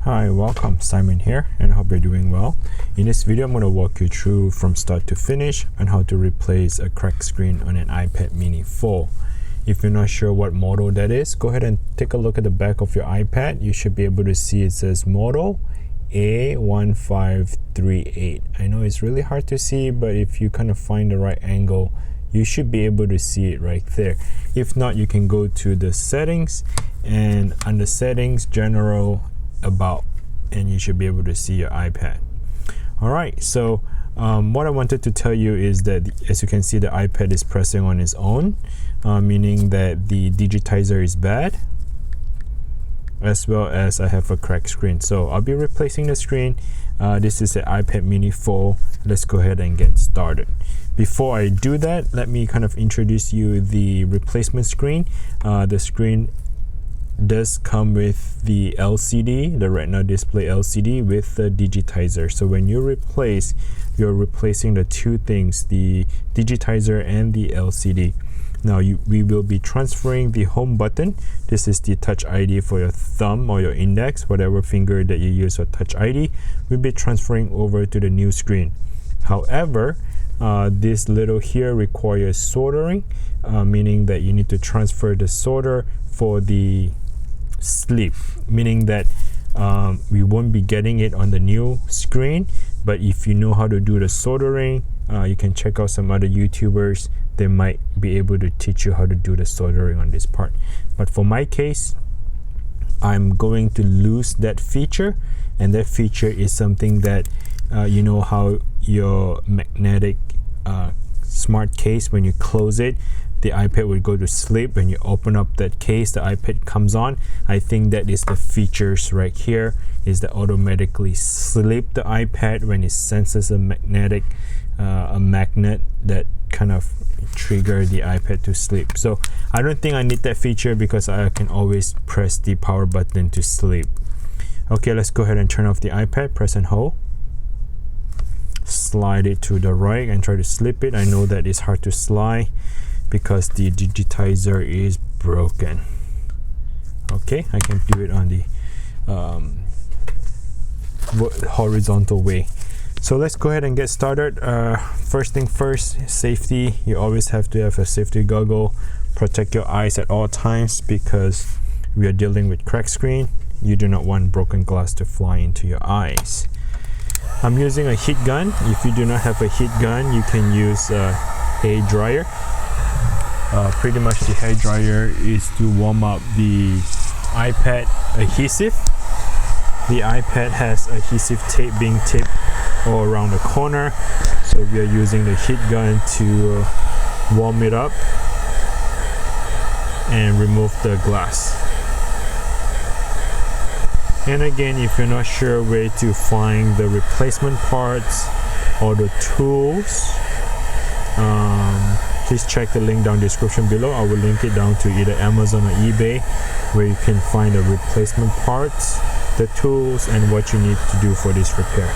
Hi, welcome. Simon here, and I hope you're doing well. In this video, I'm going to walk you through from start to finish on how to replace a cracked screen on an iPad mini 4. If you're not sure what model that is, go ahead and take a look at the back of your iPad. You should be able to see it says model A1538. I know it's really hard to see, but if you kind of find the right angle, you should be able to see it right there. If not, you can go to the settings, and under settings, general, about, and you should be able to see your iPad. All right, so what I wanted to tell you is that, as you can see, the iPad is pressing on its own, meaning that the digitizer is bad, as well as I have a cracked screen. So I'll be replacing the screen. This is an iPad mini 4. Let's go ahead and get started. Before I do that, let me kind of introduce you the replacement screen. The screen does come with the LCD, the Retina display LCD with the digitizer. So when you replace, you're replacing the two things, the digitizer and the LCD. Now we will be transferring the home button. This is the touch ID for your thumb or your index, whatever finger that you use for touch ID. We'll be transferring over to the new screen. However, this little here requires soldering, meaning that you need to transfer the solder for the sleep, meaning that we won't be getting it on the new screen. But if you know how to do the soldering, you can check out some other YouTubers. They might be able to teach you how to do the soldering on this part. But for my case, I'm going to lose that feature, and that feature is something that you know how your magnetic smart case, when you close it, the iPad will go to sleep. When you open up that case, the iPad comes on. I think that is the features right here, is that automatically sleep the iPad when it senses a magnet that kind of trigger the iPad to sleep. So I don't think I need that feature because I can always press the power button to sleep. Okay, let's go ahead and turn off the iPad. Press and hold. Slide it to the right and try to slip it. I know that it's hard to slide because the digitizer is broken. Okay, I can do it on the horizontal way. So let's go ahead and get started. First thing first, safety. You always have to have a safety goggle. Protect your eyes at all times because we are dealing with cracked screen. You do not want broken glass to fly into your eyes. I'm using a heat gun. If you do not have a heat gun, you can use a hair dryer. Pretty much the hair dryer is to warm up the iPad adhesive. The iPad has adhesive tape being taped all around the corner, so we are using the heat gun to warm it up and remove the glass. And again, if you're not sure where to find the replacement parts or the tools, please check the link down description below. I will link it down to either Amazon or eBay, where you can find the replacement parts, the tools, and what you need to do for this repair.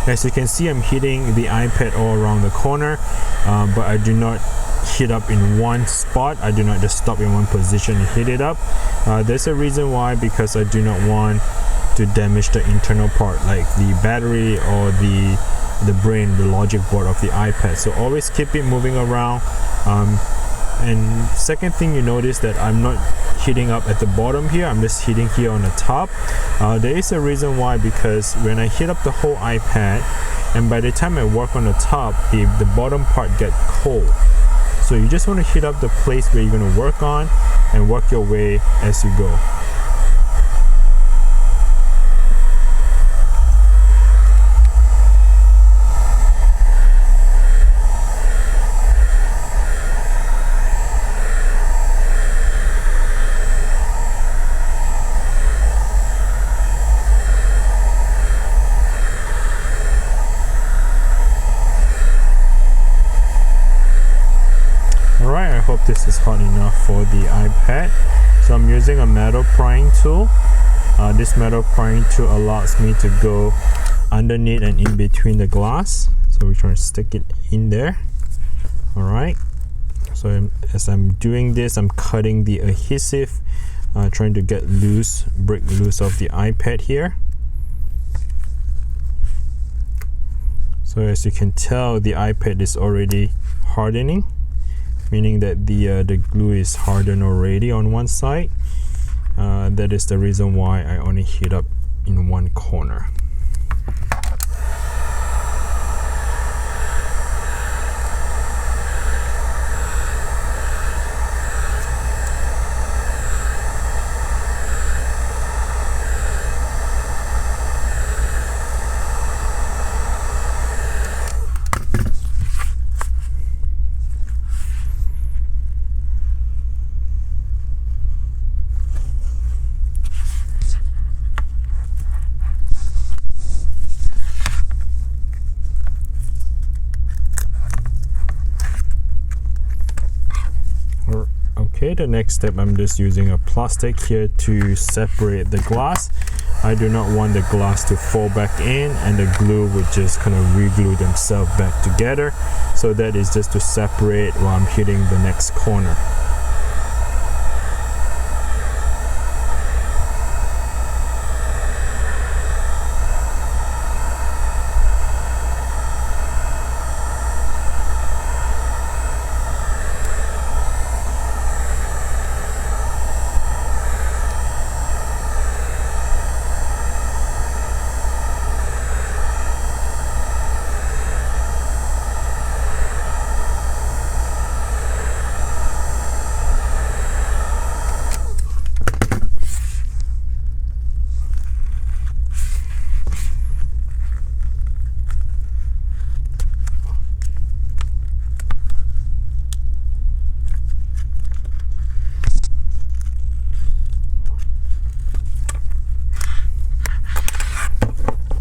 As you can see, I'm hitting the iPad all around the corner, but I do not hit up in one spot. I do not just stop in one position and hit it up. There's a reason why, because I do not want to damage the internal part, like the battery or the brain, the logic board of the iPad. So always keep it moving around. And second thing, you notice that I'm not hitting up at the bottom here, I'm just hitting here on the top. There is a reason why, because when I hit up the whole iPad, and by the time I work on the top, the bottom part gets cold. So you just want to hit up the place where you're going to work on and work your way as you go. Alright, I hope this is hot enough for the iPad. So I'm using a metal prying tool. This metal prying tool allows me to go underneath and in between the glass. So we're trying to stick it in there. Alright, So as I'm doing this, I'm cutting the adhesive, trying to get break loose of the iPad here. So as you can tell, the iPad is already hardening, meaning that the glue is hardened already on one side. That is the reason why I only heat up in one corner. Okay, the next step, I'm just using a plastic here to separate the glass. I do not want the glass to fall back in and the glue would just kind of re-glue themselves back together. So that is just to separate while I'm hitting the next corner.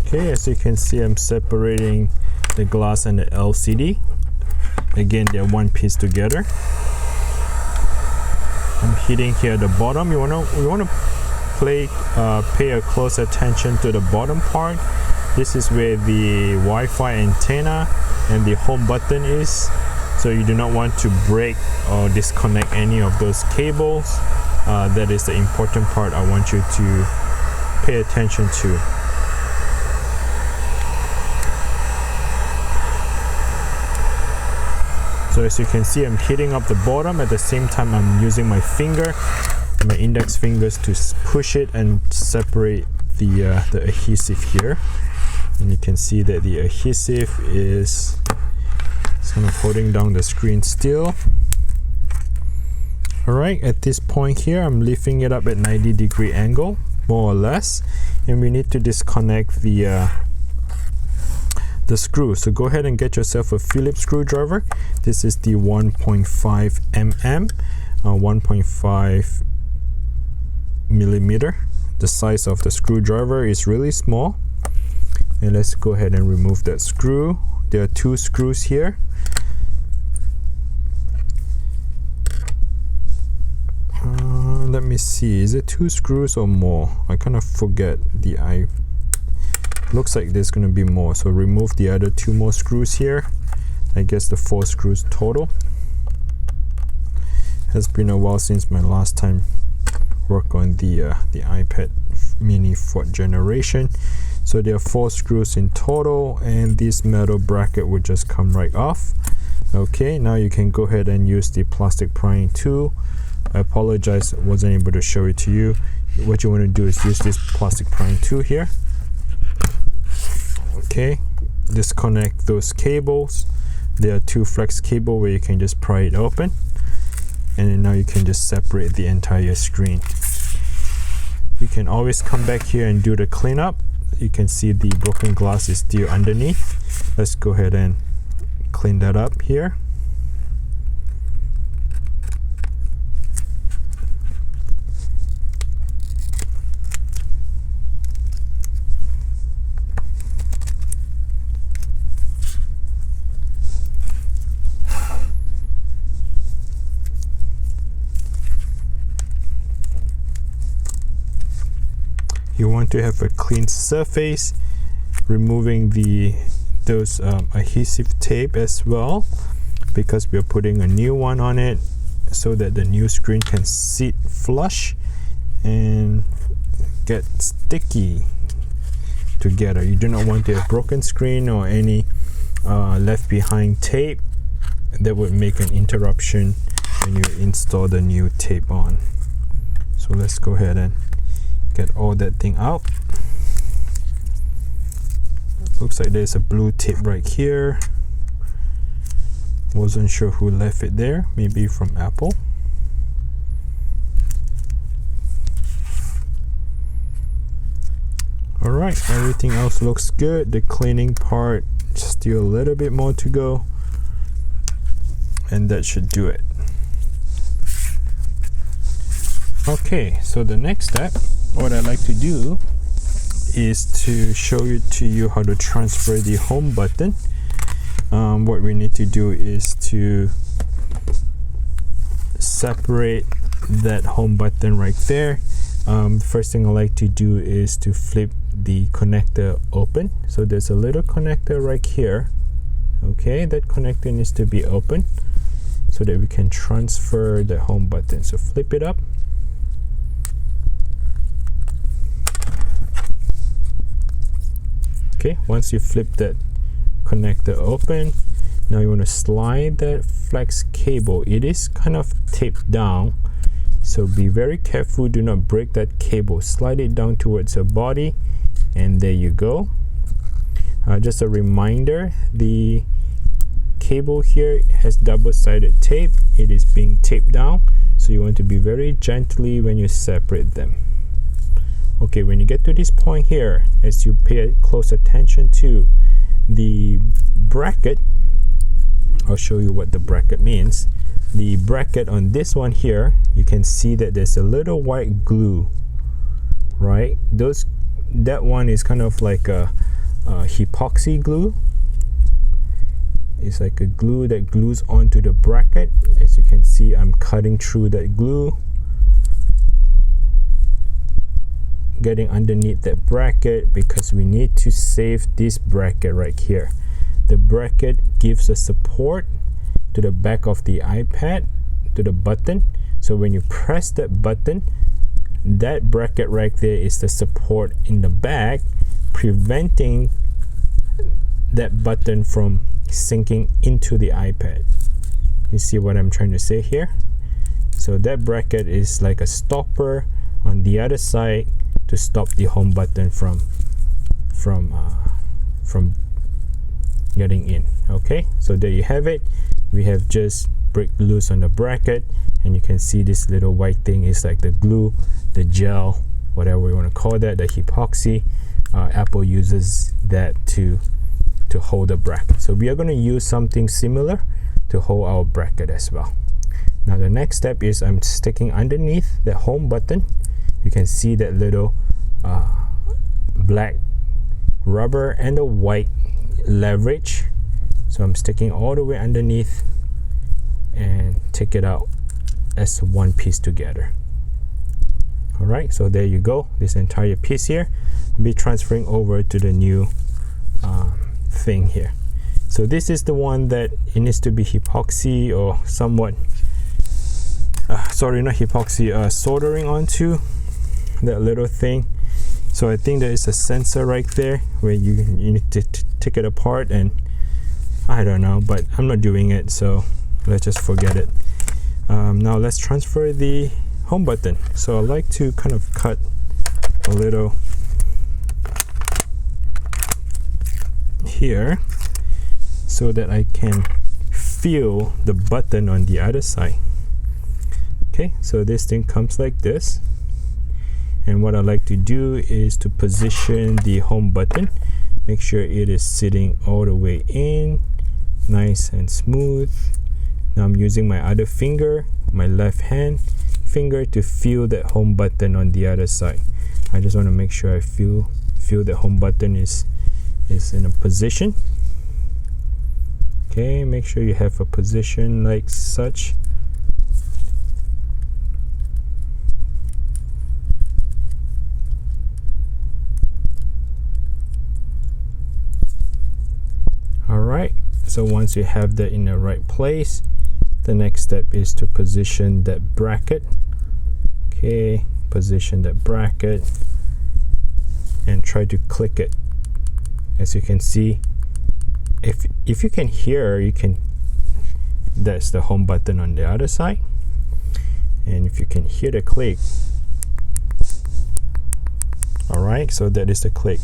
Okay, as you can see, I'm separating the glass and the LCD. Again, they're one piece together. I'm hitting here at the bottom. You wanna pay a close attention to the bottom part. This is where the Wi-Fi antenna and the home button is. So you do not want to break or disconnect any of those cables. That is the important part I want you to pay attention to. So as you can see, I'm hitting up the bottom. At the same time, I'm using my index fingers to push it and separate the adhesive here. And you can see that the adhesive is kind of holding down the screen still. Alright, at this point here, I'm lifting it up at 90-degree angle, more or less. And we need to disconnect the screw. So go ahead and get yourself a Phillips screwdriver. This is the 1.5 mm, 1.5 millimeter. The size of the screwdriver is really small. And let's go ahead and remove that screw. There are two screws here. Let me see, is it two screws or more? I kind of forget. Looks like there's going to be more, so remove the other two more screws here. I guess the 4 screws total. Has been a while since my last time worked on the iPad mini 4th generation. So there are 4 screws in total, and this metal bracket would just come right off. Okay, now you can go ahead and use the plastic prying tool. I apologize, I wasn't able to show it to you. What you want to do is use this plastic prying tool here. Okay, disconnect those cables. There are 2 flex cables where you can just pry it open, and then now you can just separate the entire screen. You can always come back here and do the cleanup. You can see the broken glass is still underneath. Let's go ahead and clean that up here. You want to have a clean surface, removing those adhesive tape as well. because we're putting a new one on it so that the new screen can sit flush and get sticky together. You do not want to have broken screen or any left behind tape that would make an interruption when you install the new tape on. So let's go ahead and get all that thing out. Looks like there's a blue tape right here. Wasn't sure who left it there, maybe from Apple. Alright, everything else looks good. The cleaning part, still a little bit more to go, and that should do it. Okay, so the next step, what I like to do is to show you how to transfer the home button. What we need to do is to separate that home button right there. First thing I like to do is to flip the connector open. So there's a little connector right here. Okay, that connector needs to be open so that we can transfer the home button. So flip it up. Okay, once you flip that connector open, now you want to slide that flex cable. It is kind of taped down, so be very careful, do not break that cable. Slide it down towards the body, and there you go. Just a reminder, the cable here has double-sided tape. It is being taped down, so you want to be very gently when you separate them. Okay, when you get to this point here, as you pay close attention to the bracket, I'll show you what the bracket means. The bracket on this one here, you can see that there's a little white glue, right? That one is kind of like a epoxy glue. It's like a glue that glues onto the bracket. As you can see, I'm cutting through that glue, getting underneath that bracket, because we need to save this bracket right here. The bracket gives a support to the back of the iPad, to the button. So when you press that button, that bracket right there is the support in the back, preventing that button from sinking into the iPad. You see what I'm trying to say here? So that bracket is like a stopper on the other side to stop the home button from getting in. Okay, so there you have it. We have just break loose on the bracket, and you can see this little white thing is like the glue, the gel, whatever we want to call that, the epoxy. Apple uses that to hold the bracket. So we are going to use something similar to hold our bracket as well. Now the next step is I'm sticking underneath the home button. You can see that little black rubber and the white leverage. So I'm sticking all the way underneath and take it out as one piece together. All right, so there you go. This entire piece here will be transferring over to the new thing here. So this is the one that it needs to be epoxy or somewhat sorry, not epoxy, soldering onto that little thing. So I think there is a sensor right there where you need to take it apart, and I don't know, but I'm not doing it, so let's just forget it. Now let's transfer the home button. So I like to kind of cut a little here so that I can feel the button on the other side. Okay, so this thing comes like this, and what I like to do is to position the home button, make sure it is sitting all the way in, nice and smooth. Now I'm using my other finger, my left hand finger, to feel that home button on the other side. I just want to make sure I feel the home button is in a position. Okay, make sure you have a position like such. So once you have that in the right place, the next step is to position that bracket. Okay, position that bracket and try to click it. As you can see, if you can hear, you can, that's the home button on the other side, and if you can hear the click, all right, so that is the click.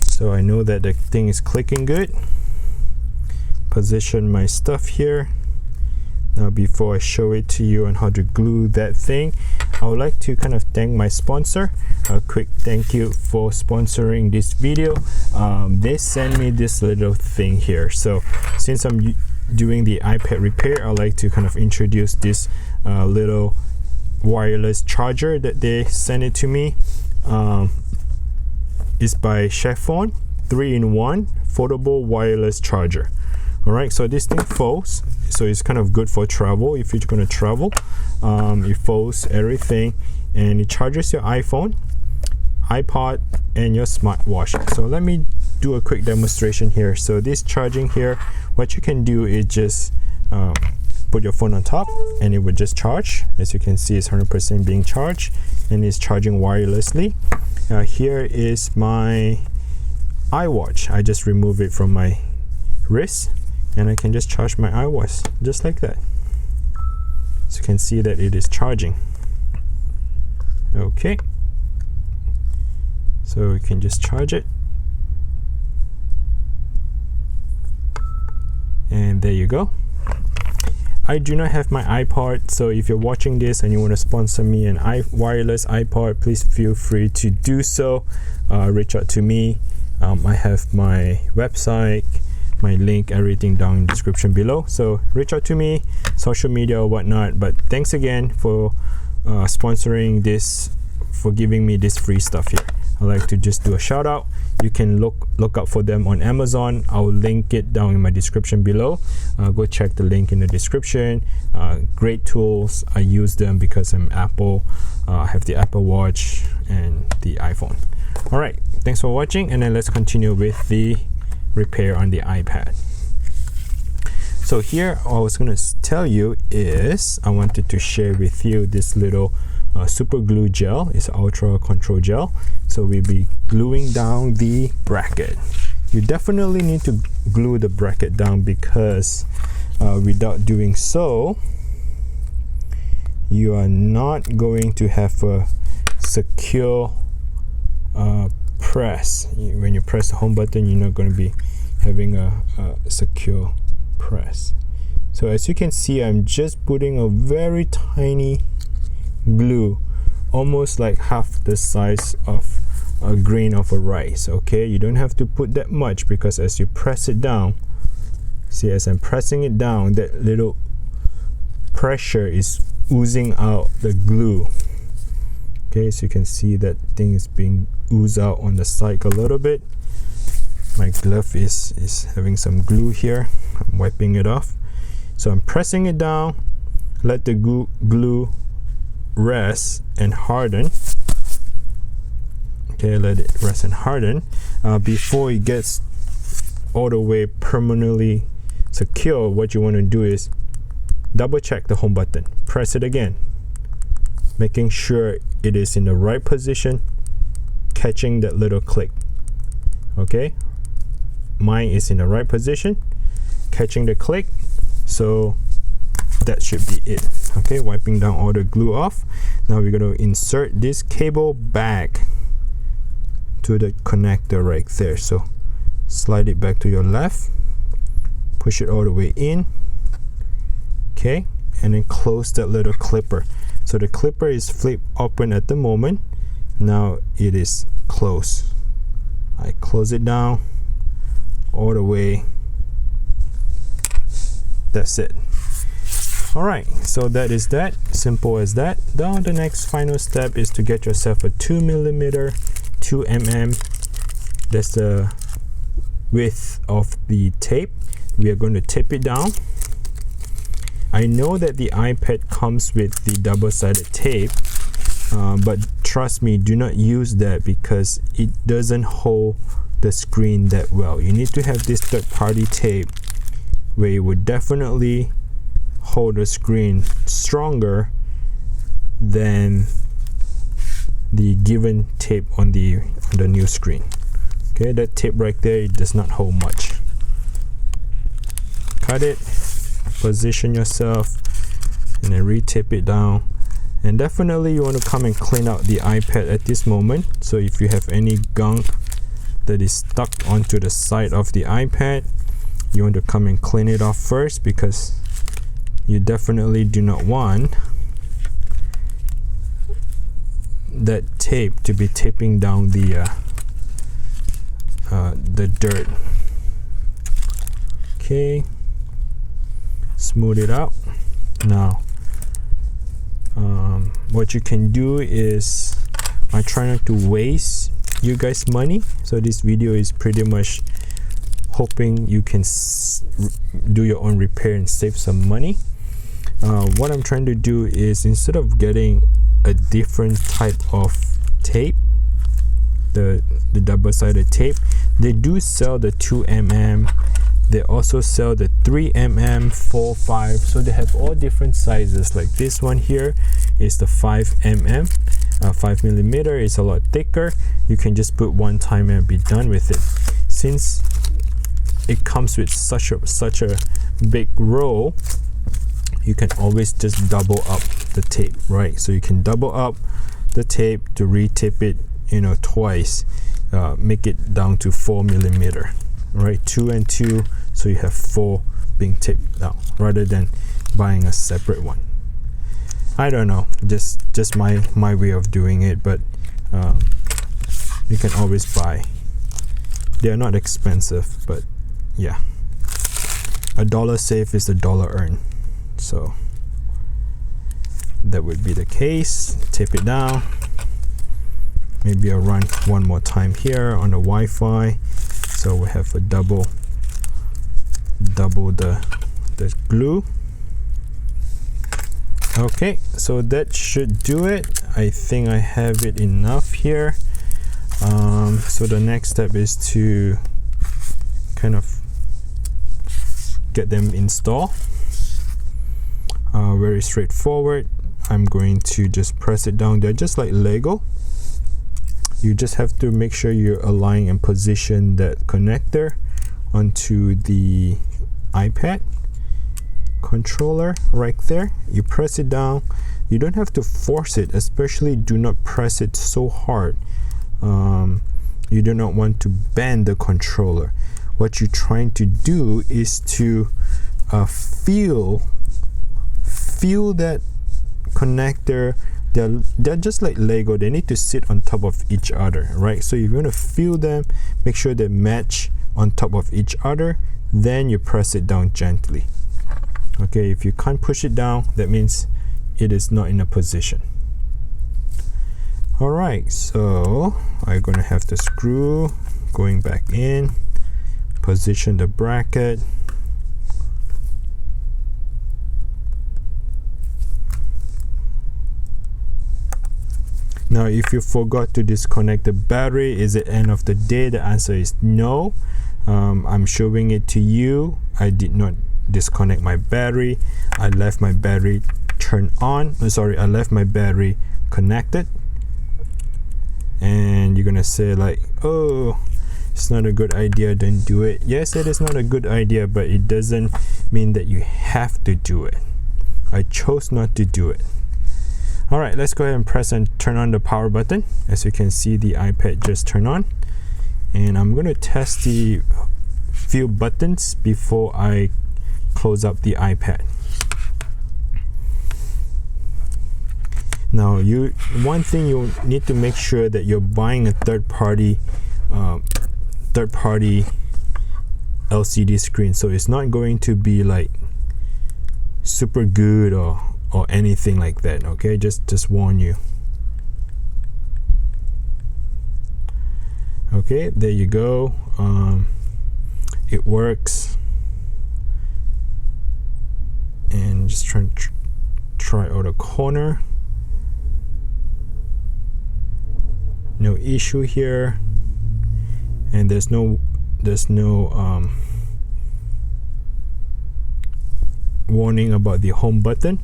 So I know that the thing is clicking good. Position my stuff here. Now before I show it to you on how to glue that thing, I would like to kind of thank my sponsor. A quick thank you for sponsoring this video. They sent me this little thing here. So since I'm doing the iPad repair, I'd like to kind of introduce this little wireless charger that they sent it to me. It's by Chevron 3-in-1 foldable wireless charger. All right, so this thing folds, so it's kind of good for travel. If you're going to travel, it folds everything, and it charges your iPhone, iPod, and your smartwatch. So let me do a quick demonstration here. So this charging here, what you can do is just put your phone on top and it would just charge. As you can see, it's 100% being charged and it's charging wirelessly. Here is my iWatch. I just remove it from my wrist and I can just charge my iWatch just like that. So you can see that it is charging. Okay, so we can just charge it, and there you go. I do not have my iPod, so if you're watching this and you want to sponsor me an wireless iPod, please feel free to do so. Reach out to me. I have my website, my link, everything down in the description below, so reach out to me, social media or whatnot. But thanks again for sponsoring this, for giving me this free stuff here. I like to just do a shout out. You can look up for them on Amazon. I'll link it down in my description below. Go check the link in the description. Great tools. I use them because I'm Apple. I have the Apple Watch and the iPhone. All right, thanks for watching, and then let's continue with the repair on the iPad. So here, what I was going to tell you is I wanted to share with you this little super glue gel. It's ultra control gel. So we'll be gluing down the bracket. You definitely need to glue the bracket down because without doing so, you are not going to have a secure press. When you press the home button, you're not going to be having a secure press. So as you can see, I'm just putting a very tiny glue, almost like half the size of a grain of a rice. Okay, you don't have to put that much because as you press it down, see, as I'm pressing it down, that little pressure is oozing out the glue. Okay, so you can see that thing is being oozed out on the side a little bit. My glove is having some glue here. I'm wiping it off. So I'm pressing it down, let the glue rest and harden. Okay, let it rest and harden before it gets all the way permanently secure. What you want to do is double check the home button, press it again, making sure it is in the right position, catching that little click. Okay, mine is in the right position, catching the click, so that should be it. Okay, wiping down all the glue off. Now we're going to insert this cable back to the connector right there. So slide it back to your left, push it all the way in. Okay, and then close that little clipper. So the clipper is flipped open at the moment. Now it is closed. I close it down all the way. That's it. All right, so that is that, simple as that. Now the next final step is to get yourself a 2mm, 2mm. That's the width of the tape. We are going to tape it down. I know that the iPad comes with the double-sided tape, but trust me, do not use that because it doesn't hold the screen that well. You need to have this third-party tape where it would definitely hold the screen stronger than the given tape on the new screen. Okay, that tape right there, it does not hold much. Cut it, position yourself, and then re-tape it down. And definitely you want to come and clean out the iPad at this moment. So if you have any gunk that is stuck onto the side of the iPad, you want to come and clean it off first, because you definitely do not want that tape to be taping down the dirt. Okay, smooth it out. Now what you can do is, I try not to waste you guys money, so this video is pretty much hoping you can do your own repair and save some money. What I'm trying to do is, instead of getting a different type of tape, the double-sided tape, they do sell the 2mm. They also sell the 3mm, 4, 5, so they have all different sizes. Like this one here is the 5mm, 5mm. It's a lot thicker. You can just put one time and be done with it. Since it comes with such a big roll, you can always just double up the tape, right? So you can double up the tape to re-tape it, twice, make it down to 4mm, right? 2 and 2, so you have 4 being taped down, rather than buying a separate one. I don't know, just my way of doing it, but you can always buy. They are not expensive, but yeah, $1 saved is $1 earned. So that would be the case. Tape it down. Maybe I'll run one more time here on the Wi-Fi, so we have a double the glue. Okay, so that should do it. I think I have it enough here. So the next step is to kind of get them installed. Very straightforward. I'm going to just press it down there, just like Lego. You just have to make sure you align and position that connector onto the iPad controller right there. You press it down. You don't have to force it, especially do not press it so hard. You do not want to bend the controller. What you're trying to do is to feel that connector. They're just like Lego. They need to sit on top of each other, right? So you're going to feel them, make sure they match on top of each other, then you press it down gently. Okay, if you can't push it down, that means it is not in a position. All right, so I'm going to have the screw going back in, position the bracket. Now, if you forgot to disconnect the battery, is it end of the day? The answer is no. I'm showing it to you. I did not disconnect my battery. I left my battery turned on. I left my battery connected. And you're gonna say like, oh, it's not a good idea, don't do it. Yes, it is not a good idea, but it doesn't mean that you have to do it. I chose not to do it. All right, let's go ahead and press and turn on the power button. As you can see, the iPad just turned on. And I'm going to test the few buttons before I close up the iPad. Now, one thing you need to make sure that you're buying a third-party LCD screen. So it's not going to be like super good or anything like that. Okay, just warn you. Okay, there you go. It works. And just try out a corner. no issue here, and there's no warning about the home button.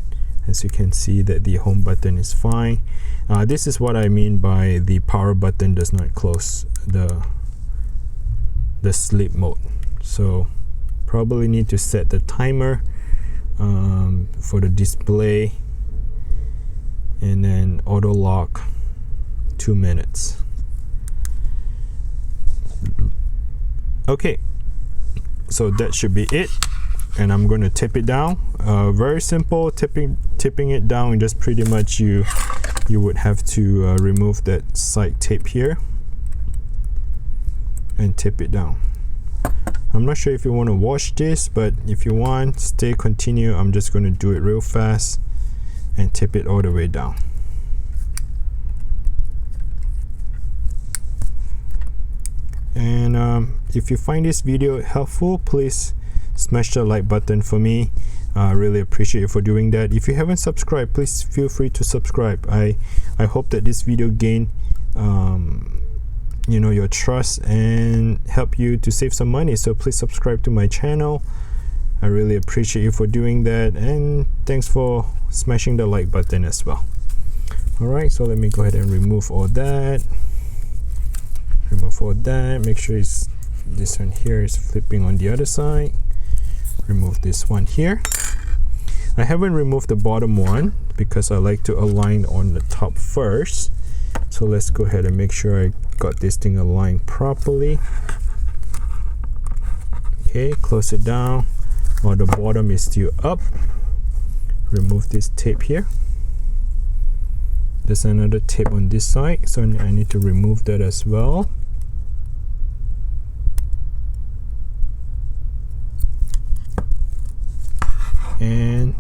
As you can see that the home button is fine. This is what I mean by the power button does not close the sleep mode. So probably need to set the timer for the display, and then auto lock 2 minutes. Okay, so that should be it, and I'm going to tip it down. Very simple, tipping it down, and just pretty much you would have to remove that side tape here and tip it down. I'm not sure if you want to wash this, but if you want, continue. I'm just going to do it real fast and tip it all the way down. And if you find this video helpful, please smash the like button for me. I really appreciate you for doing that. If you haven't subscribed, please feel free to subscribe. I hope that this video gain you know, your trust and help you to save some money. So please subscribe to my channel. I really appreciate you for doing that, and thanks for smashing the like button as well. All right, so let me go ahead and remove all that. Make sure this one here is flipping on the other side. Remove this one here. I haven't removed the bottom one because I like to align on the top first. So let's go ahead and make sure I got this thing aligned properly. Okay, close it down while the bottom is still up. Remove this tape here. There's another tape on this side, so I need to remove that as well. And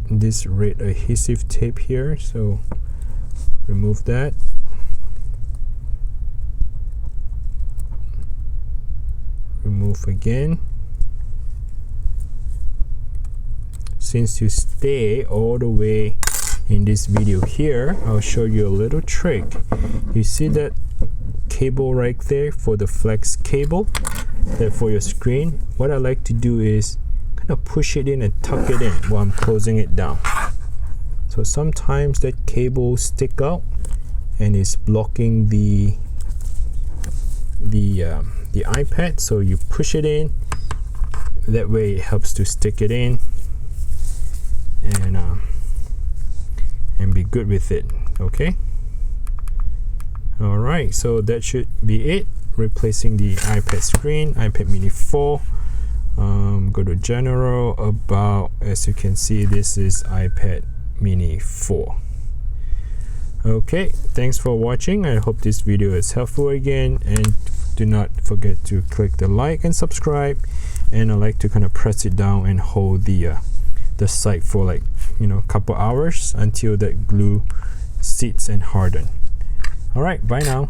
this red adhesive tape here, so remove that. Remove again. Since you stay all the way in this video here, I'll show you a little trick. You see that cable right there for the flex cable that for your screen? What I like to do is kind of push it in and tuck it in while I'm closing it down. So sometimes that cable stick out and is blocking the iPad, so you push it in. That way it helps to stick it in and be good with it. Okay. All right, so that should be it. Replacing the iPad screen, iPad mini 4. Go to general, about, as you can see, this is iPad mini 4. Okay, thanks for watching. I hope this video is helpful again, and do not forget to click the like and subscribe. And I like to kind of press it down and hold the side for, like, you know, a couple hours until that glue sits and harden. All right, bye now.